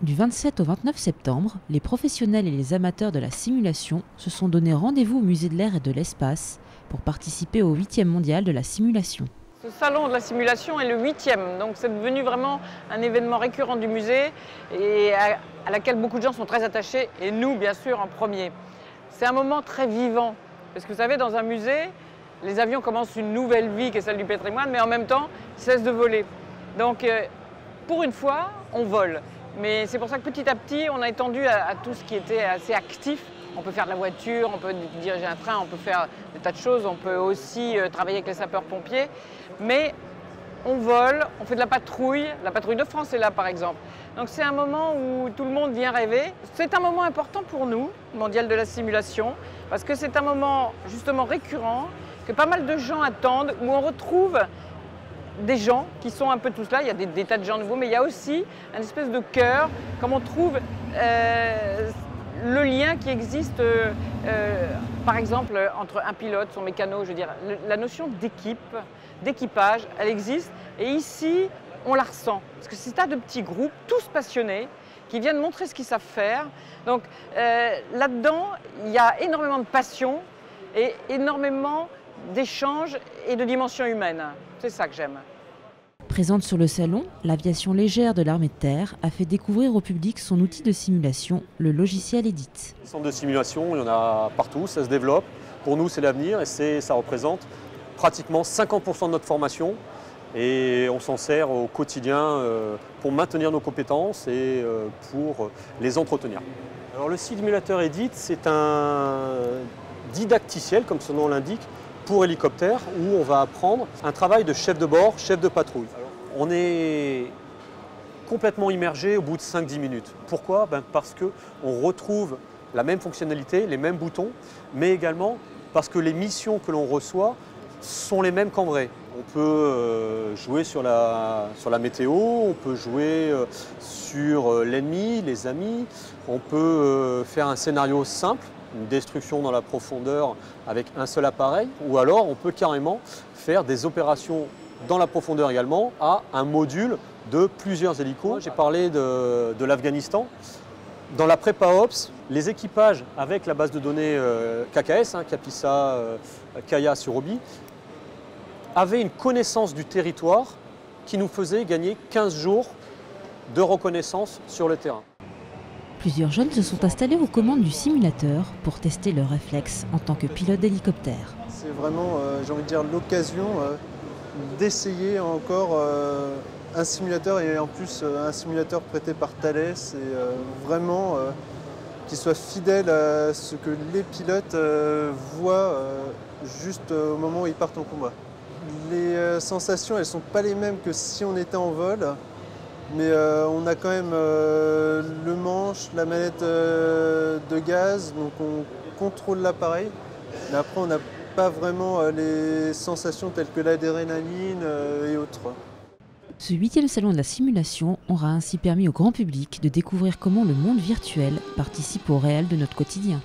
Du 27 au 29 septembre, les professionnels et les amateurs de la simulation se sont donné rendez-vous au Musée de l'Air et de l'Espace pour participer au 8e mondial de la simulation. Ce salon de la simulation est le 8e, donc c'est devenu vraiment un événement récurrent du musée et à laquelle beaucoup de gens sont très attachés, et nous bien sûr en premier. C'est un moment très vivant, parce que vous savez, dans un musée, les avions commencent une nouvelle vie qui est celle du patrimoine, mais en même temps cessent de voler. Donc pour une fois, on vole. Mais c'est pour ça que petit à petit, on a étendu à tout ce qui était assez actif. On peut faire de la voiture, on peut diriger un train, on peut faire des tas de choses, on peut aussi travailler avec les sapeurs-pompiers. Mais on vole, on fait de la patrouille de France est là par exemple. Donc c'est un moment où tout le monde vient rêver. C'est un moment important pour nous, mondial de la simulation, parce que c'est un moment justement récurrent, que pas mal de gens attendent, où on retrouve des gens qui sont un peu tous là, il y a des tas de gens nouveaux, mais il y a aussi une espèce de cœur, comme on trouve le lien qui existe, par exemple, entre un pilote, son mécano, je veux dire, la notion d'équipe, d'équipage, elle existe, et ici, on la ressent, parce que c'est un tas de petits groupes, tous passionnés, qui viennent montrer ce qu'ils savent faire. Donc là-dedans, il y a énormément de passion et énormément d'échanges et de dimensions humaines. C'est ça que j'aime. Présente sur le salon, l'aviation légère de l'armée de terre a fait découvrir au public son outil de simulation, le logiciel EDIT. Les centres de simulation, il y en a partout, ça se développe. Pour nous, c'est l'avenir et ça représente pratiquement 50% de notre formation. Et on s'en sert au quotidien pour maintenir nos compétences et pour les entretenir. Alors, le simulateur EDIT, c'est un didacticiel, comme son nom l'indique, pour hélicoptère, où on va apprendre un travail de chef de bord, chef de patrouille. Alors, on est complètement immergé au bout de 5-10 minutes. Pourquoi? Parce qu'on retrouve la même fonctionnalité, les mêmes boutons, mais également parce que les missions que l'on reçoit sont les mêmes qu'en vrai. On peut jouer sur la météo, on peut jouer sur l'ennemi, les amis, on peut faire un scénario simple, une destruction dans la profondeur avec un seul appareil, ou alors on peut carrément faire des opérations dans la profondeur également à un module de plusieurs hélicos. J'ai parlé de l'Afghanistan. Dans la prépa Ops, les équipages avec la base de données KKS, Capisa Kaya Surobi, avaient une connaissance du territoire qui nous faisait gagner 15 jours de reconnaissance sur le terrain. Plusieurs jeunes se sont installés aux commandes du simulateur pour tester leurs réflexes en tant que pilote d'hélicoptère. C'est vraiment, j'ai envie de dire, l'occasion d'essayer encore un simulateur, et en plus un simulateur prêté par Thales, et vraiment qu'il soit fidèle à ce que les pilotes voient juste au moment où ils partent en combat. Les sensations, elles ne sont pas les mêmes que si on était en vol. Mais on a quand même le manche, la manette de gaz, donc on contrôle l'appareil. Mais après, on n'a pas vraiment les sensations telles que l'adrénaline et autres. Ce 8e salon de la simulation aura ainsi permis au grand public de découvrir comment le monde virtuel participe au réel de notre quotidien.